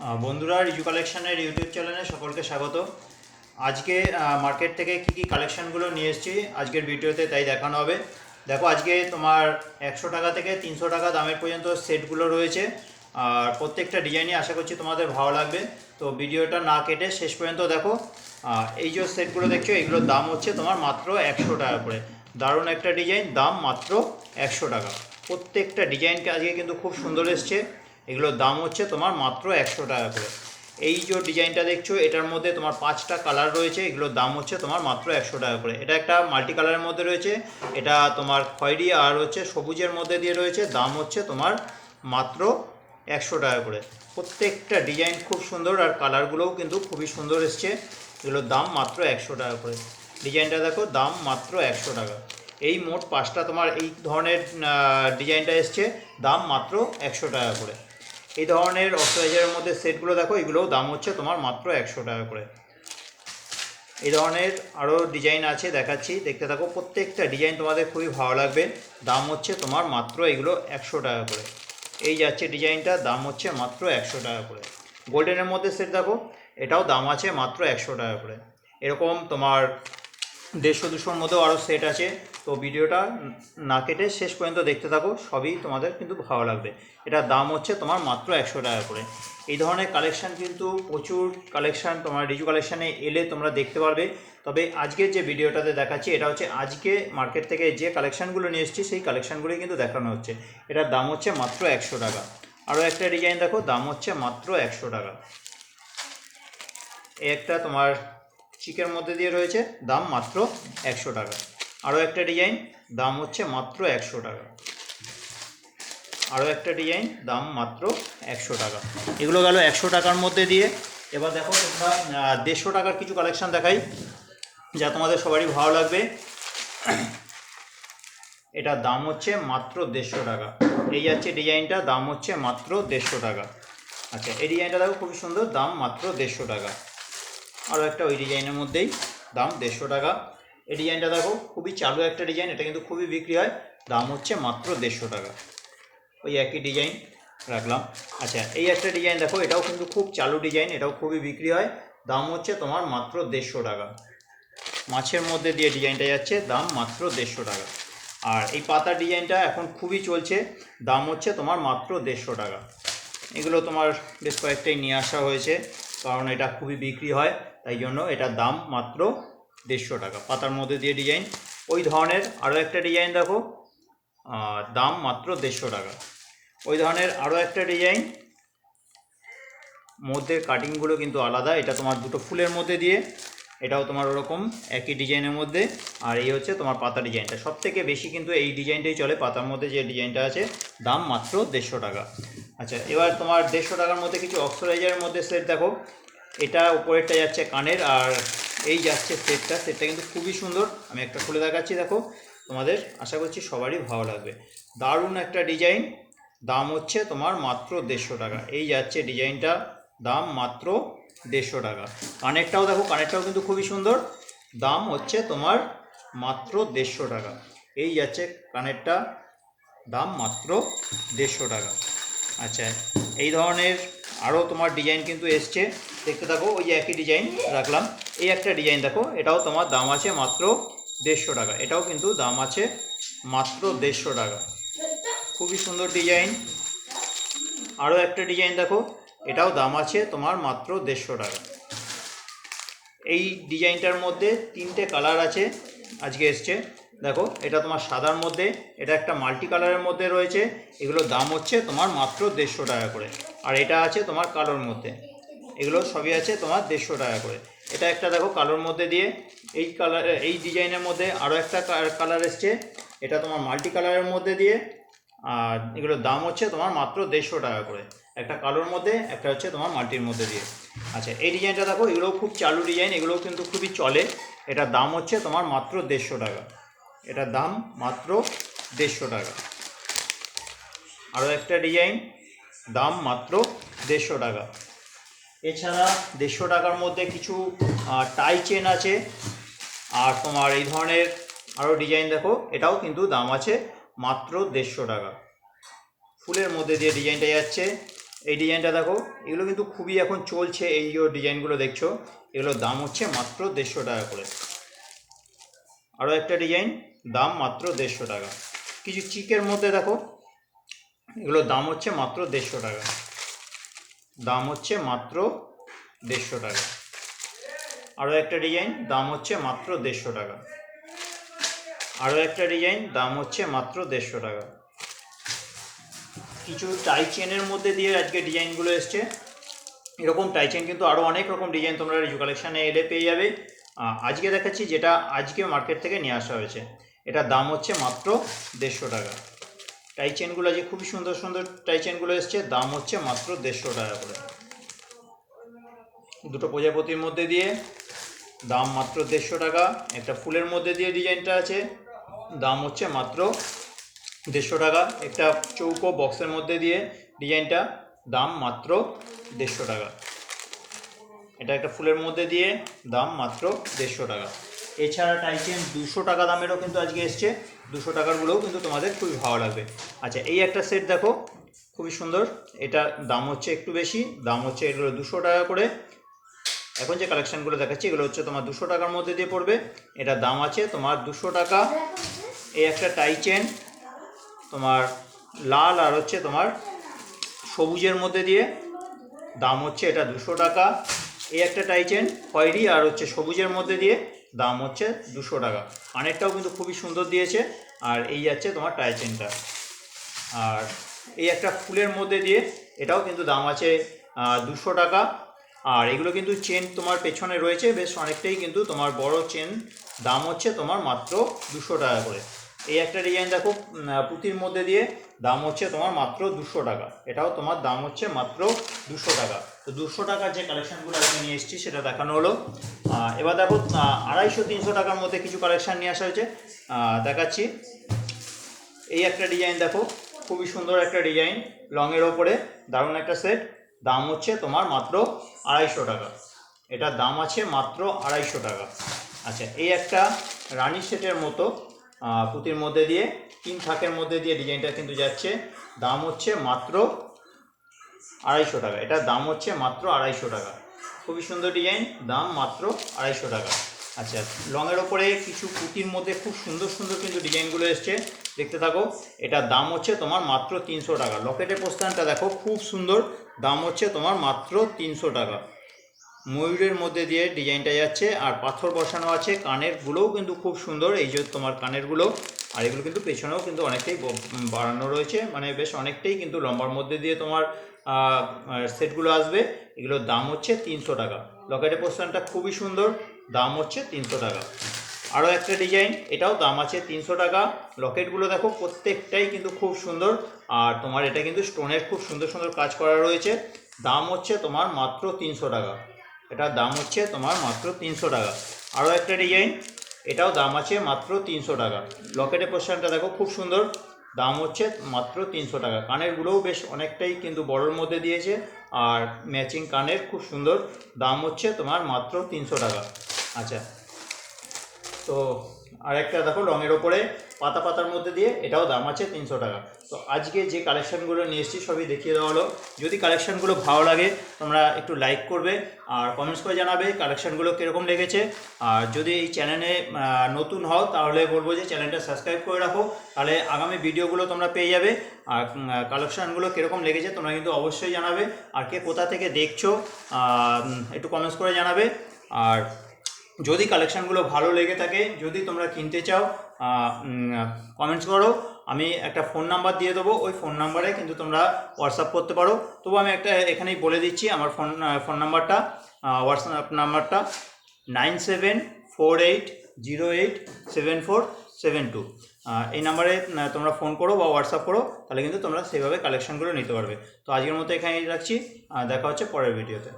বন্ধুরা, রিজু কালেকশনের ইউটিউব চ্যানেলে সকলকে স্বাগত। আজকে মার্কেট থেকে কি কালেকশানগুলো নিয়ে এসেছি আজকের ভিডিওতে তাই দেখানো হবে। দেখো, আজকে তোমার 100 টাকা থেকে 300 টাকা দামের পর্যন্ত সেটগুলো রয়েছে, আর প্রত্যেকটা ডিজাইনই আশা করছি তোমাদের ভালো লাগবে। তো ভিডিওটা না কেটে শেষ পর্যন্ত দেখো। এই যে সেটগুলো দেখছো, এগুলোর দাম হচ্ছে তোমার মাত্র 100 টাকা করে। দারুণ একটা ডিজাইন, দাম মাত্র 100 টাকা। প্রত্যেকটা ডিজাইনকে আজকে কিন্তু খুব সুন্দর এসছে। এগুলোর দাম হচ্ছে তোমার মাত্র 100 টাকা করে। এই যে ডিজাইনটা দেখছো, এটার মধ্যে তোমার 5টা কালার রয়েছে। এগুলোর দাম হচ্ছে তোমার মাত্র 100 টাকা করে। এটা একটা মাল্টি কালারের মধ্যে রয়েছে, এটা তোমার খয়েরি আর হচ্ছে সবুজের মধ্যে দিয়ে রয়েছে। দাম হচ্ছে তোমার মাত্র 100 টাকা করে। প্রত্যেকটা ডিজাইন খুব সুন্দর আর কালারগুলোও কিন্তু খুবই সুন্দর এসছে। এগুলোর দাম মাত্র 100 টাকা করে। ডিজাইনটা দেখো, দাম মাত্র 100 টাকা। এই মোট 5টা তোমার এই ধরনের ডিজাইনটা এসছে, দাম মাত্র 100 টাকা করে। এই ধরনের অক্সিডাইজারের মধ্যে সেটগুলো দেখো, এগুলোও দাম হচ্ছে তোমার মাত্র 100 টাকা করে। এই ধরনের আরও ডিজাইন আছে, দেখাচ্ছি, দেখতে থাকো। প্রত্যেকটা ডিজাইন তোমাদের খুবই ভালো লাগবে। দাম হচ্ছে তোমার মাত্র এগুলো 100 টাকা করে। এই যাচ্ছে ডিজাইনটা, দাম হচ্ছে মাত্র 100 টাকা করে। গোল্ডেনের মধ্যে সেট দেখো, এটাও দাম আছে মাত্র 100 টাকা করে। এরকম তোমার 150-200-র মধ্যেও আরও সেট আছে। তো ভিডিওটা না কেটে শেষ পর্যন্ত দেখতে থাকো, সবই তোমাদের কিন্তু ভালো লাগবে। এটার দাম হচ্ছে তোমার মাত্র 100 টাকা করে। এই ধরনের কালেকশান কিন্তু প্রচুর কালেকশান তোমার রিজু কালেকশানে এলে তোমরা দেখতে পারবে। তবে আজকের যে ভিডিওটাতে দেখাচ্ছি, এটা হচ্ছে আজকে মার্কেট থেকে যে কালেকশানগুলো নিয়ে এসেছি সেই কালেকশানগুলোই কিন্তু দেখানো হচ্ছে। এটার দাম হচ্ছে মাত্র 100 টাকা। আরও একটা ডিজাইন দেখো, দাম হচ্ছে মাত্র 100 টাকা। এই একটা তোমার চিকের মধ্যে দিয়ে রয়েছে, দাম মাত্র 100 টাকা। আরও একটা ডিজাইন, দাম হচ্ছে মাত্র 100 টাকা। আরও একটা ডিজাইন, দাম মাত্র 100 টাকা। এগুলো গেল 100 টাকার মধ্যে দিয়ে। এবার দেখো তোমরা 150 টাকার কিছু কালেকশান দেখাই, যা তোমাদের সবারই ভালো লাগবে। এটার দাম হচ্ছে মাত্র 150 টাকা। এই যাচ্ছে ডিজাইনটা, দাম হচ্ছে মাত্র 150 টাকা। আচ্ছা, এই ডিজাইনটা দেখো, খুবই সুন্দর, দাম মাত্র 150 টাকা। আরও একটা ওই ডিজাইনের মধ্যেই, দাম 150 টাকা। এই ডিজাইনটা দেখো, খুবই চালু একটা ডিজাইন, এটা কিন্তু খুবই বিক্রি হয়। দাম হচ্ছে মাত্র 150 টাকা। ওই একই ডিজাইন রাখলাম। আচ্ছা, এই একটা ডিজাইন দেখো, এটাও কিন্তু খুব চালু ডিজাইন, এটাও খুবই বিক্রি হয়। দাম হচ্ছে তোমার মাত্র 150 টাকা। মাছের মধ্যে দিয়ে ডিজাইনটা যাচ্ছে, দাম মাত্র 150 টাকা। আর এই পাতার ডিজাইনটা এখন খুবই চলছে, দাম হচ্ছে তোমার মাত্র 150 টাকা। এগুলো তোমার বেশ কয়েকটাই নিয়ে আসা হয়েছে, কারণ এটা খুবই বিক্রি হয়, তাই জন্য এটার দাম মাত্র 150 টাকা। পাতার মধ্যে দিয়ে ডিজাইন। ওই ধরনের আরও একটা ডিজাইন দেখো, দাম মাত্র 150 টাকা। ওই ধরনের আরও একটা ডিজাইন, মধ্যে কাটিংগুলো কিন্তু আলাদা। এটা তোমার দুটো ফুলের মধ্যে দিয়ে, এটাও তোমার ওরকম একই ডিজাইনের মধ্যে। আর এই হচ্ছে তোমার পাতা ডিজাইনটা, সব থেকে বেশি কিন্তু এই ডিজাইনটাই চলে, পাতার মধ্যে যে ডিজাইনটা আছে। দাম মাত্র 150 টাকা। আচ্ছা, এবার তোমার 150 টাকার মধ্যে কিছু অক্সিডাইজারের মধ্যে সেট দেখো। এটা উপরেরটা যাচ্ছে কানের, আর এই যাচ্ছে সেটটা কিন্তু খুবই সুন্দর। আমি একটা খুলে দেখাচ্ছি, দেখো, তোমাদের আশা করছি সবারই ভালো লাগবে। দারুণ একটা ডিজাইন, দাম হচ্ছে তোমার মাত্র 150 টাকা। এই যাচ্ছে ডিজাইনটা, দাম মাত্র 150 টাকা। কানেরটাও দেখো, কানেরটাও কিন্তু খুবই সুন্দর, দাম হচ্ছে তোমার মাত্র 150 টাকা। এই যাচ্ছে কানেরটা, দাম মাত্র 150 টাকা। আচ্ছা, এই ধরনের আরও তোমার ডিজাইন কিন্তু এসছে, দেখতে থাকো। ওই যে একই ডিজাইন রাখলাম। এই একটা ডিজাইন দেখো, এটাও তোমার দাম আছে মাত্র 150 টাকা। এটাও কিন্তু দাম আছে মাত্র 150 টাকা। খুবই সুন্দর ডিজাইন। আরও একটা ডিজাইন দেখো, এটাও দাম আছে তোমার মাত্র 150 টাকা। এই ডিজাইনটার মধ্যে 3টে কালার আছে আজকে এসছে। দেখো, এটা তোমার সাদার মধ্যে, এটা একটা মাল্টি কালারের মধ্যে রয়েছে। এগুলোর দাম হচ্ছে তোমার মাত্র 150 টাকা করে। আর এটা আছে তোমার কালোর মধ্যে। এগুলো সবই আছে তোমার 150 টাকা করে। এটা একটা দেখো কালোর মধ্যে দিয়ে। এই কালার, এই ডিজাইনের মধ্যে আরও একটা কালার এসছে, এটা তোমার মাল্টি কালারের মধ্যে দিয়ে। আর এগুলোর দাম হচ্ছে তোমার মাত্র 150 টাকা করে। একটা কালোর মধ্যে, একটা হচ্ছে তোমার মাল্টির মধ্যে দিয়ে। আচ্ছা, এই ডিজাইনটা দেখো, এগুলোও খুব চালু ডিজাইন, এগুলোও কিন্তু খুবই চলে। এটার দাম হচ্ছে তোমার মাত্র 150 টাকা। এটার দাম মাত্র 150 টাকা। আরও একটা ডিজাইন, দাম মাত্র 150 টাকা। এছাড়া 150 টাকার মধ্যে কিছু টাই চেন আছে। আর তোমার এই ধরনের আরও ডিজাইন দেখো, এটাও কিন্তু দাম আছে মাত্র 150 টাকা। ফুলের মধ্যে দিয়ে ডিজাইনটা যাচ্ছে, এই ডিজাইনটা দেখো, এগুলো কিন্তু খুবই এখন চলছে, এই যে ডিজাইনগুলো দেখছো এগুলোর দাম হচ্ছে মাত্র 150 টাকা করে। আরও একটা ডিজাইন, দাম মাত্র 150 টাকা। কিছু চিকের মধ্যে দেখো, এগুলোর দাম হচ্ছে মাত্র 150 টাকা, দাম হচ্ছে মাত্র 150 টাকা। আরও একটা ডিজাইন, দাম হচ্ছে মাত্র 150 টাকা। আরও একটা ডিজাইন, দাম হচ্ছে মাত্র 150 টাকা। কিছু টাই চেনের মধ্যে দিয়ে আজকে ডিজাইনগুলো এসছে। এরকম টাই চেন কিন্তু আরও অনেক রকম ডিজাইন তোমরা রিজু কালেকশানে এলে পেয়ে যাবে। আজকে দেখাচ্ছি যেটা আজকে মার্কেট থেকে নিয়ে আসা হয়েছে, এটার দাম হচ্ছে মাত্র 150 টাকা। টাই চেনগুলো যে খুবই সুন্দর সুন্দর টাই চেনগুলো এসছে, দাম হচ্ছে মাত্র 150 টাকা করে। দুটো প্রজাপতির মধ্যে দিয়ে, দাম মাত্র 150 টাকা। একটা ফুলের মধ্যে দিয়ে ডিজাইনটা আছে, দাম হচ্ছে মাত্র 150 টাকা। একটা চৌকো বক্সের মধ্যে দিয়ে ডিজাইনটা, দাম মাত্র 150 টাকা। এটা একটা ফুলের মধ্যে দিয়ে, দাম মাত্র 150 টাকা। এছাড়া টাইচেন 200 টাকা দামেরও কিন্তু আজকে এসছে, 200 টাকারগুলোও কিন্তু তোমাদের খুবই ভালো লাগবে। আচ্ছা, এই একটা সেট দেখো, খুবই সুন্দর। এটা দাম হচ্ছে একটু বেশি, দাম হচ্ছে এগুলো 200 টাকা করে। এখন যে কালেকশানগুলো দেখাচ্ছি এগুলো হচ্ছে তোমার 200 টাকার মধ্যে দিয়ে পড়বে। এটা দাম আছে তোমার 200 টাকা। এই একটা টাই চেন তোমার লাল আর হচ্ছে তোমার সবুজের মধ্যে দিয়ে, দাম হচ্ছে এটা 200 টাকা। এই একটা টাই চেন খয়েরি আর হচ্ছে সবুজের মধ্যে দিয়ে, দাম হচ্ছে 200 টাকা। কানেরটাও কিন্তু খুবই সুন্দর দিয়েছে। আর এই যাচ্ছে তোমার টাই চেনটা। আর এই একটা ফুলের মধ্যে দিয়ে, এটাও কিন্তু দাম আছে 200 টাকা। আর এগুলো কিন্তু চেন তোমার পেছনে রয়েছে বেশ অনেকটাই, কিন্তু তোমার বড় চেন, দাম হচ্ছে তোমার মাত্র 200 টাকা করে। এই একটা ডিজাইন দেখো পুঁতির মধ্যে দিয়ে, দাম হচ্ছে তোমার মাত্র 200 টাকা। এটাও তোমার দাম হচ্ছে মাত্র 200 টাকা। তো 200 টাকার যে কালেকশানগুলো আজকে নিয়ে এসেছি সেটা দেখানো হলো। এবার দেখো 250-300 টাকার মধ্যে কিছু কালেকশান নিয়ে আসা হয়েছে, দেখাচ্ছি। এই একটা ডিজাইন দেখো, খুবই সুন্দর একটা ডিজাইন, লংয়ের ওপরে দারুণ একটা সেট, দাম হচ্ছে তোমার মাত্র 250 টাকা। এটার দাম আছে মাত্র 250 টাকা। আচ্ছা, এই একটা রানী সেটের মতো পুঁতির মধ্যে দিয়ে 3 থাকের মধ্যে দিয়ে ডিজাইনটা কিন্তু যাচ্ছে, দাম হচ্ছে মাত্র 250 টাকা। এটার দাম হচ্ছে মাত্র 250 টাকা। খুবই সুন্দর ডিজাইন, দাম মাত্র 250 টাকা। আচ্ছা, লংয়ের ওপরে কিছু পুঁতির মধ্যে খুব সুন্দর সুন্দর কিন্তু ডিজাইনগুলো এসছে, দেখতে থাকো। এটার দাম হচ্ছে তোমার মাত্র 300 টাকা। লকেটের প্রস্থানটা দেখো খুব সুন্দর, দাম হচ্ছে তোমার মাত্র 300 টাকা। ময়ূরের মধ্যে দিয়ে ডিজাইনটা যাচ্ছে, আর পাথর বসানো আছে। কানেরগুলোও কিন্তু খুব সুন্দর, এই যে তোমার কানেরগুলো। আর এগুলো কিন্তু পেছনেও কিন্তু অনেকটাই বাড়ানো রয়েছে, মানে বেশ অনেকটাই কিন্তু লম্বার মধ্যে দিয়ে তোমার সেটগুলো আসবে। এগুলোর দাম হচ্ছে 300 টাকা। লকেটের প্রস্থানটা খুবই সুন্দর, দাম হচ্ছে 300 টাকা। আরও একটা ডিজাইন, এটাও দাম আছে 300 টাকা। লকেটগুলো দেখো প্রত্যেকটাই কিন্তু খুব সুন্দর, আর তোমার এটা কিন্তু স্টোনের খুব সুন্দর সুন্দর কাজ করা রয়েছে, দাম হচ্ছে তোমার মাত্র 300 টাকা। এটার দাম হচ্ছে তোমার মাত্র 300 টাকা। আরও একটা ডিজাইন, এটাও দাম আছে মাত্র 300 টাকা। লকেটের পোর্শনটা দেখো খুব সুন্দর, দাম হচ্ছে মাত্র 300 টাকা। কানেরগুলোও বেশ অনেকটাই কিন্তু বড়োর মধ্যে দিয়েছে, আর ম্যাচিং কানের খুব সুন্দর, দাম হচ্ছে তোমার মাত্র 300 টাকা। আচ্ছা, তো আরেকটা দেখো রঙের ওপরে পাতা পাতার মধ্যে দিয়ে, এটাও দাম আছে 300 টাকা। তো আজকে যে কালেকশানগুলো নিয়ে এসেছি সবই দেখিয়ে দেওয়া হলো। যদি কালেকশানগুলো ভালো লাগে তোমরা একটু লাইক করবে আর কমেন্টস করে জানাবে কালেকশানগুলো কীরকম লেগেছে। আর যদি এই চ্যানেলে নতুন হও তাহলে বলবো যে চ্যানেলটা সাবস্ক্রাইব করে রাখো, তাহলে আগামী ভিডিওগুলো তোমরা পেয়ে যাবে। আর কালেকশানগুলো কীরকম লেগেছে তোমরা কিন্তু অবশ্যই জানাবে। আর কে কোথা থেকে দেখছো একটু কমেন্টস করে জানাবে। আর যদি কালেকশানগুলো ভালো লেগে থাকে, যদি তোমরা কিনতে চাও, কমেন্টস করো। আমি একটা ফোন নাম্বার দিয়ে দেবো, ওই ফোন নাম্বারে কিন্তু তোমরা হোয়াটসঅ্যাপ করতে পারো। তবু আমি একটা এখানেই বলে দিচ্ছি আমার ফোন নাম্বারটা, হোয়াটসঅ্যাপ নাম্বারটা 9748087472। এই নাম্বারে তোমরা ফোন করো বা হোয়াটসঅ্যাপ করো, তাহলে কিন্তু তোমরা সেইভাবে কালেকশানগুলো নিতে পারবে। তো আজকের মতো এখানেই রাখছি, দেখা হচ্ছে পরের ভিডিওতে।